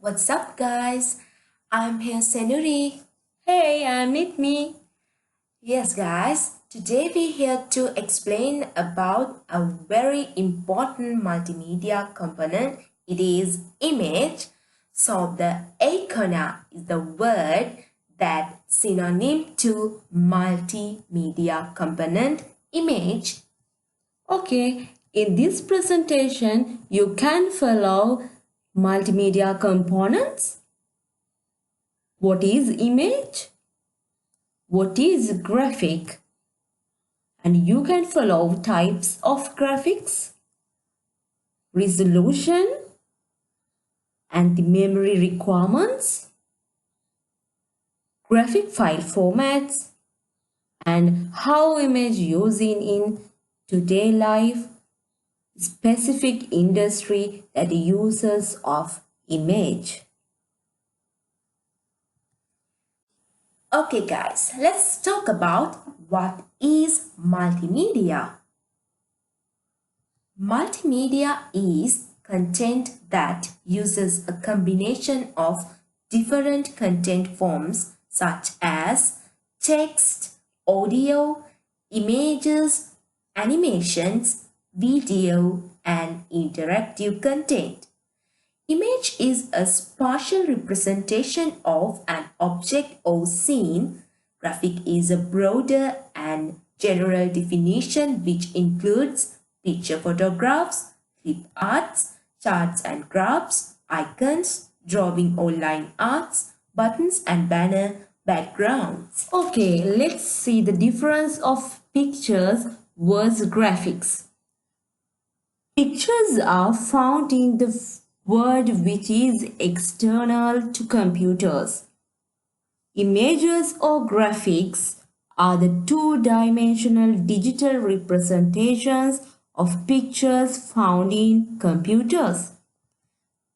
What's up, guys? I'm here, Senuri. Hey, I'm Me. Yes, guys, today we're here to explain about a very important multimedia component. It is image. So, the icona is the word that synonym to multimedia component image. Okay, in this presentation, you can follow multimedia components. What is image? What is graphic? And you can follow types of graphics, resolution, and the memory requirements, graphic file formats, and how image using in today life, specific industry that uses of image. Okay, guys, let's talk about what is multimedia. Multimedia is content that uses a combination of different content forms such as text, audio, images, animations, video, and interactive content. Image is a spatial representation of an object or scene. Graphic is a broader and general definition which includes picture photographs, clip arts, charts and graphs, icons, drawing or line arts, buttons and banner backgrounds. Okay, let's see the difference of pictures versus graphics. Pictures are found in the world which is external to computers. Images or graphics are the two-dimensional digital representations of pictures found in computers.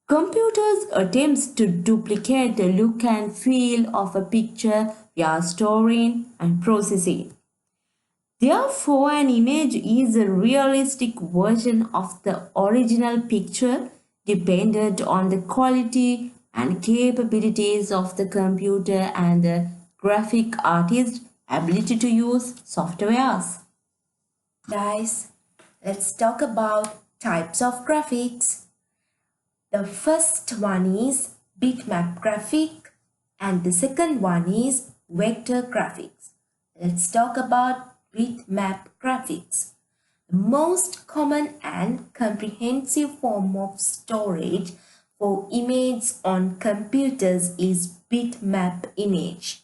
Computers attempts to duplicate the look and feel of a picture via storing and processing. Therefore, an image is a realistic version of the original picture dependent on the quality and capabilities of the computer and the graphic artist's ability to use softwares. Guys, let's talk about types of graphics. The first one is bitmap graphic and the second one is vector graphics. Let's talk about bitmap graphics. The most common and comprehensive form of storage for images on computers is bitmap image.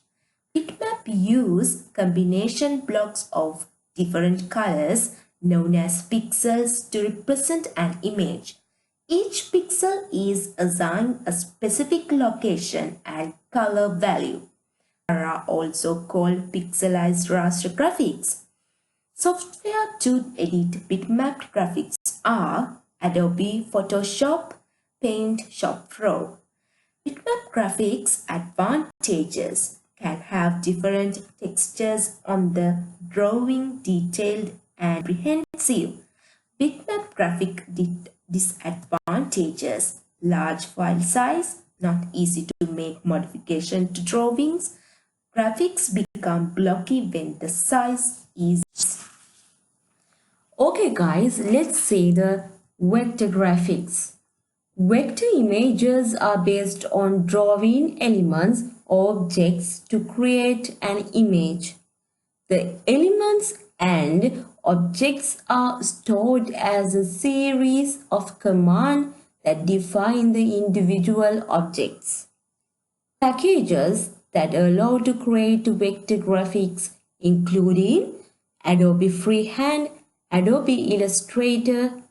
Bitmap use combination blocks of different colors known as pixels to represent an image. Each pixel is assigned a specific location and color value. There are also called pixelized raster graphics. Software to edit bitmap graphics are Adobe Photoshop, Paint Shop Pro. Bitmap graphics advantages can have different textures on the drawing, detailed and comprehensive. Bitmap graphic disadvantages: large file size, not easy to make modification to drawings. Graphics become blocky when the size is. Okay guys, let's see the vector graphics. Vector images are based on drawing elements or objects to create an image. The elements and objects are stored as a series of commands that define the individual objects. Packages that allow to create vector graphics including Adobe Freehand, Adobe Illustrator,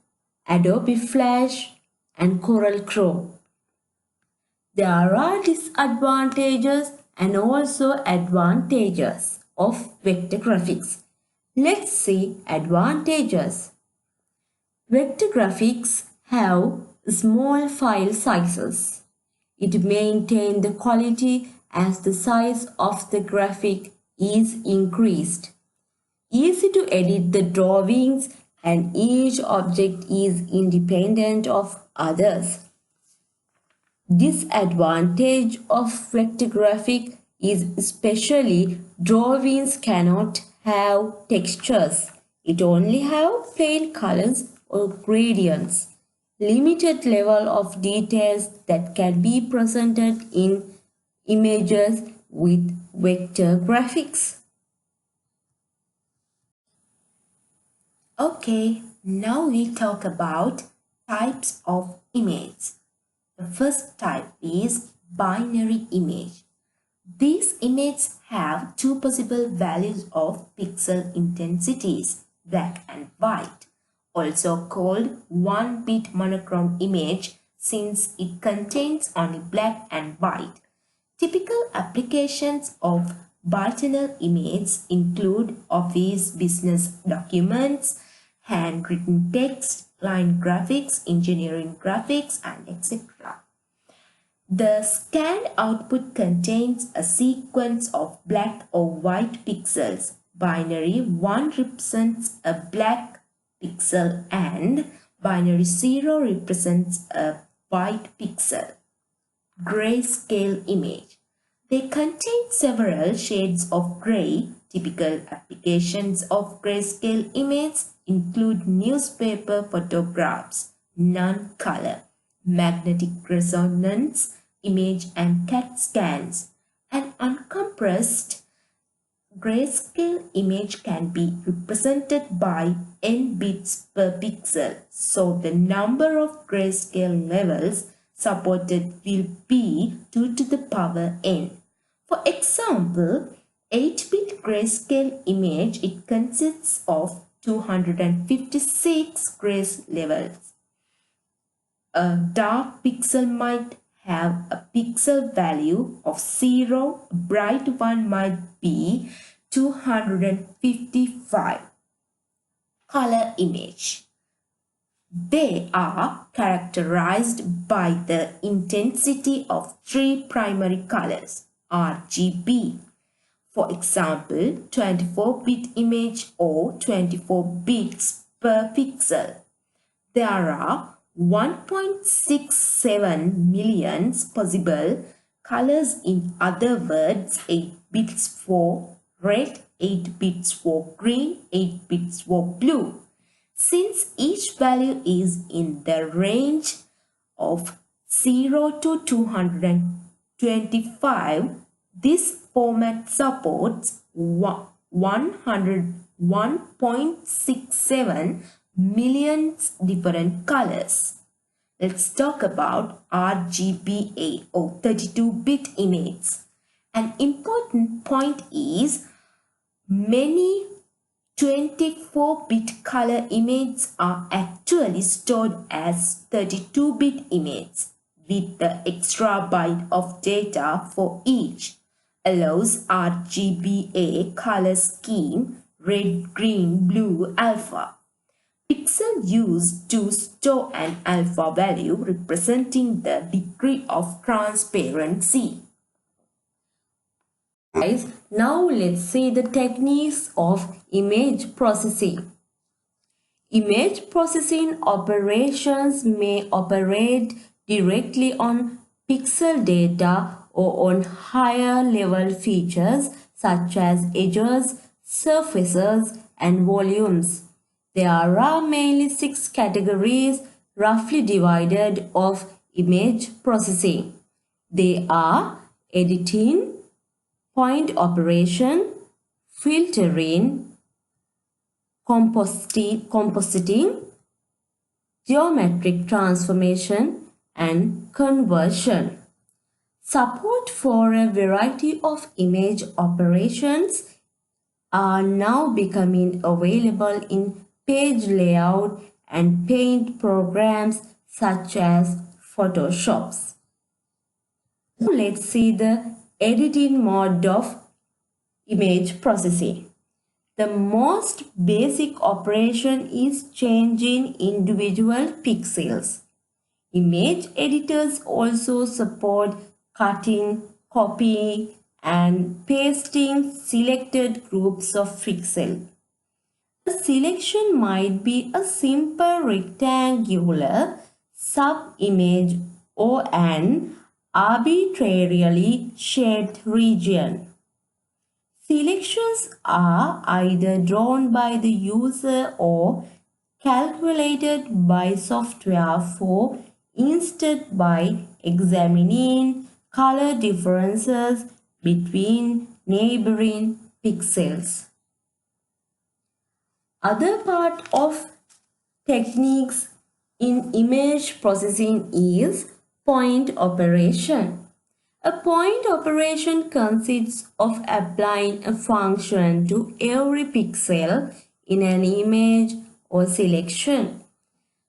Adobe Flash, and Corel Draw. There are disadvantages and also advantages of vector graphics. Let's see advantages. Vector graphics have small file sizes. It maintains the quality as the size of the graphic is increased. Easy to edit the drawings and each object is independent of others. Disadvantage of vectographic is especially drawings cannot have textures. It only have plain colors or gradients. Limited level of details that can be presented in images with vector graphics. Okay, now we talk about types of image. The first type is binary image. These images have two possible values of pixel intensities, black and white, also called one-bit monochrome image since it contains only black and white. Typical applications of binary image include office business documents, handwritten text, line graphics, engineering graphics, and etc. The scanned output contains a sequence of black or white pixels. Binary 1 represents a black pixel and binary 0 represents a white pixel. Grayscale image. They contain several shades of gray. Typical applications of grayscale image include newspaper photographs, non-color, magnetic resonance image and CAT scans. An uncompressed grayscale image can be represented by n bits per pixel, so the number of grayscale levels supported will be 2 to the power n. For example, 8-bit grayscale image, it consists of 256 grace levels. A dark pixel might have a pixel value of 0, a bright one might be 255. Color image. They are characterized by the intensity of three primary colors, RGB. For example, 24-bit image or 24 bits per pixel. There are 1.67 million possible colors, in other words, 8 bits for red, 8 bits for green, 8 bits for blue. Since each value is in the range of 0 to 225, this format supports 101.67 million different colors. Let's talk about RGBA or 32-bit image. An important point is many 24-bit color images are actually stored as 32-bit images with the extra byte of data for each. Allows RGBA color scheme red, green, blue, alpha. Pixel used to store an alpha value representing the degree of transparency. Guys, now let's see the techniques of image processing. Image processing operations may operate directly on pixel data or on higher level features such as edges, surfaces, and volumes. There are mainly 6 categories roughly divided of image processing. They are editing, point operation, filtering, compositing, geometric transformation, and conversion. Support for a variety of image operations are now becoming available in page layout and paint programs such as Photoshop. Now let's see the editing mode of image processing. The most basic operation is changing individual pixels. Image editors also support cutting, copying, and pasting selected groups of pixels. The selection might be a simple rectangular sub-image or an arbitrarily shaped region. Selections are either drawn by the user or calculated by software for instead by examining color differences between neighboring pixels. Other part of techniques in image processing is point operation. A point operation consists of applying a function to every pixel in an image or selection.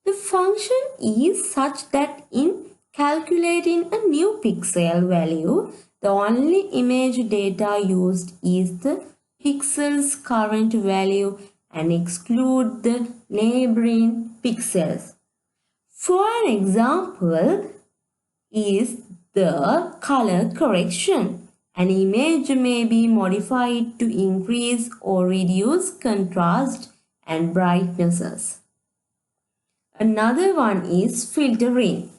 The function is such that in calculating a new pixel value, the only image data used is the pixel's current value and exclude the neighboring pixels. For an example is the color correction. An image may be modified to increase or reduce contrast and brightnesses. Another one is filtering.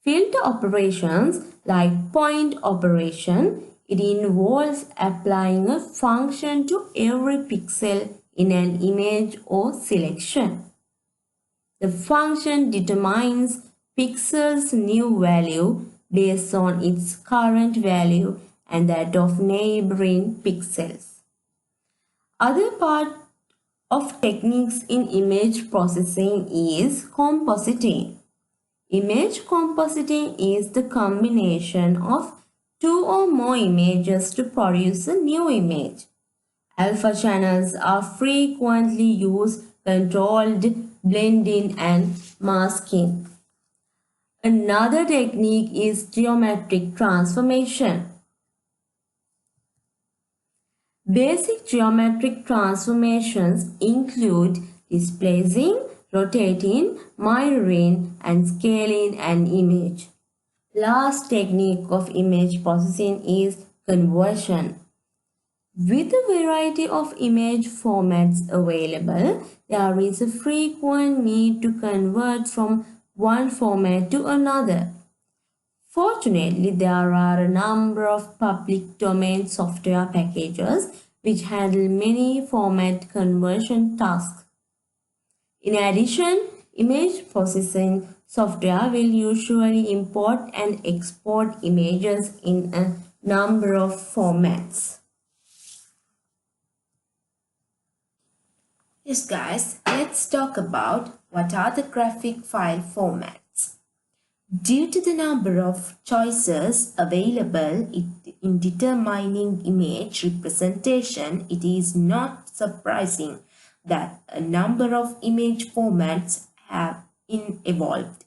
Filter operations like point operation, it involves applying a function to every pixel in an image or selection. The function determines pixel's new value based on its current value and that of neighboring pixels. Other part of techniques in image processing is compositing. Image compositing is the combination of two or more images to produce a new image. Alpha channels are frequently used controlled blending and masking. Another technique is geometric transformation. Basic geometric transformations include displacing, rotating, mirroring, and scaling an image. Last technique of image processing is conversion. With a variety of image formats available, there is a frequent need to convert from one format to another. Fortunately, there are a number of public domain software packages which handle many format conversion tasks. In addition, image processing software will usually import and export images in a number of formats. Yes guys, let's talk about what are the graphic file formats. Due to the number of choices available in determining image representation, it is not surprising that a number of image formats have evolved.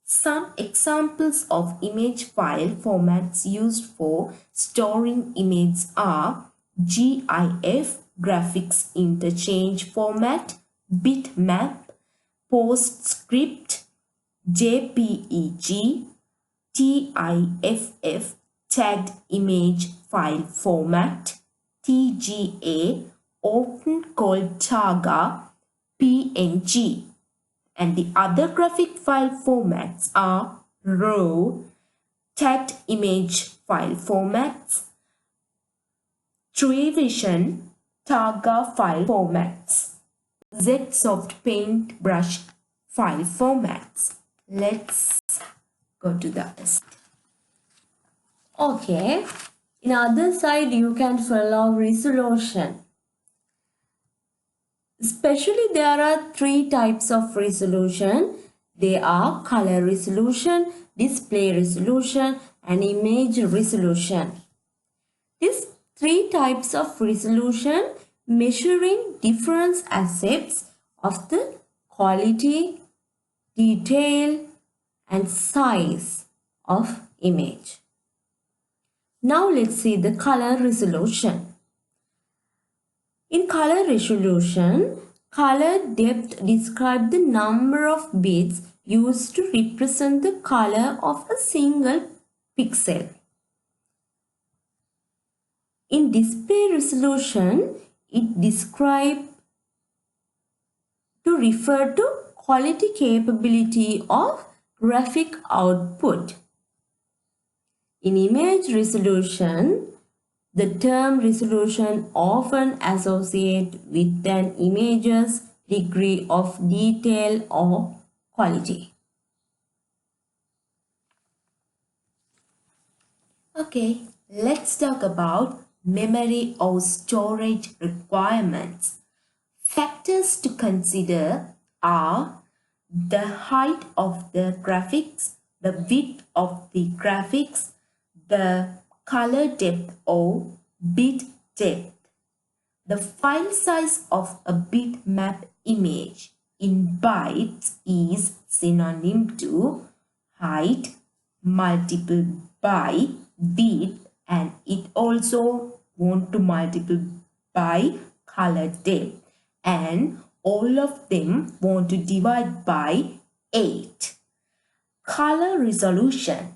Some examples of image file formats used for storing images are GIF, graphics interchange format, bitmap, PostScript, JPEG, TIFF, tagged image file format, TGA, often called Targa, PNG. And the other graphic file formats are RAW, tagged image file formats, TrueVision, Targa file formats, Zsoft paintbrush file formats. Let's go to the list. Okay, in other side you can follow resolution. Especially there are three types of resolution. They are color resolution, display resolution, and image resolution. These three types of resolution measuring different aspects of the quality, detail, and size of image. Now let's see the color resolution. In color resolution, color depth describes the number of bits used to represent the color of a single pixel. In display resolution, it describes to refer to quality capability of graphic output. In image resolution, the term resolution often associated with an image's degree of detail or quality. Okay, let's talk about memory or storage requirements. Factors to consider are the height of the graphics, the width of the graphics, the color depth or bit depth. The file size of a bitmap image in bytes is synonym to height multiple by width, and it also want to multiple by color depth, and all of them want to divide by 8. Color resolution.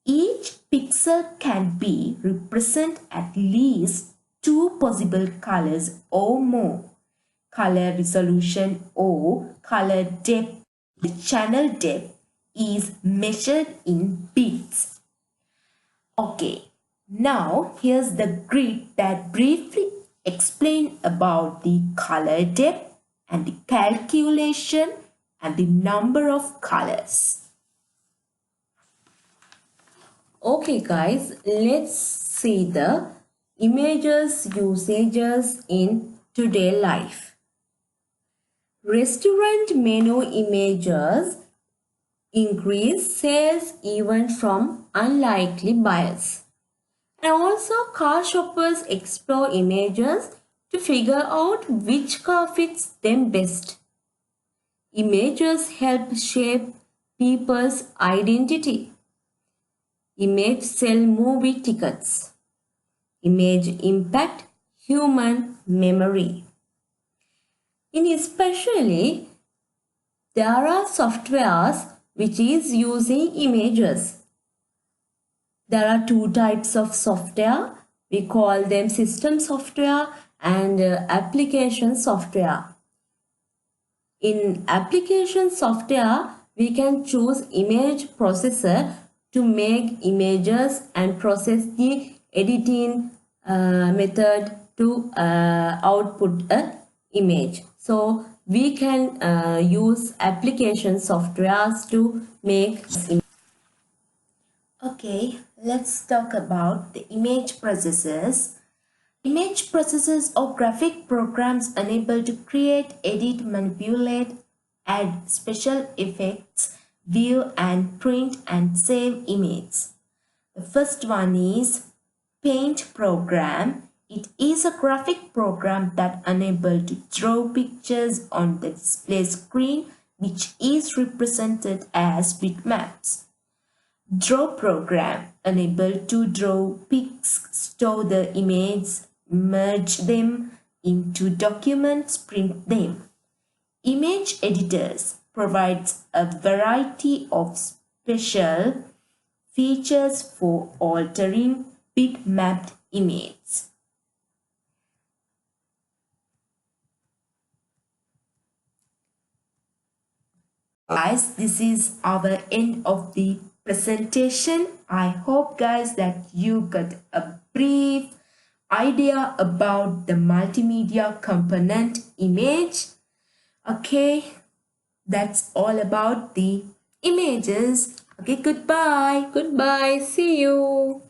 Each pixel can be represent at least 2 possible colors or more. Color resolution or color depth, the channel depth, is measured in bits. Okay, now here's the grid that briefly explain about the color depth and the calculation and the number of colors. Okay guys, let's see the images usages in today life. Restaurant menu images increase sales even from unlikely buyers. And also car shoppers explore images to figure out which car fits them best. Images help shape people's identity. Image sell movie tickets. Image impact human memory. In especially, there are softwares which is using images. There are 2 types of software. We call them system software and application software. In application software, we can choose image processor to make images and process the editing method to output a image. So we can use application softwares to make images. Okay, let's talk about the image processors. Image processors or graphic programs unable to create, edit, manipulate, add special effects, view and print and save images. The first one is Paint program. It is a graphic program that unable to draw pictures on the display screen, which is represented as bitmaps. Draw program, unable to draw pics, store the images, merge them into documents, print them. Image editors provides a variety of special features for altering bitmapped images. Guys, this is our end of the presentation. I hope guys that you got a brief idea about the multimedia component image. Okay, that's all about the images. Okay, goodbye. Goodbye, see you.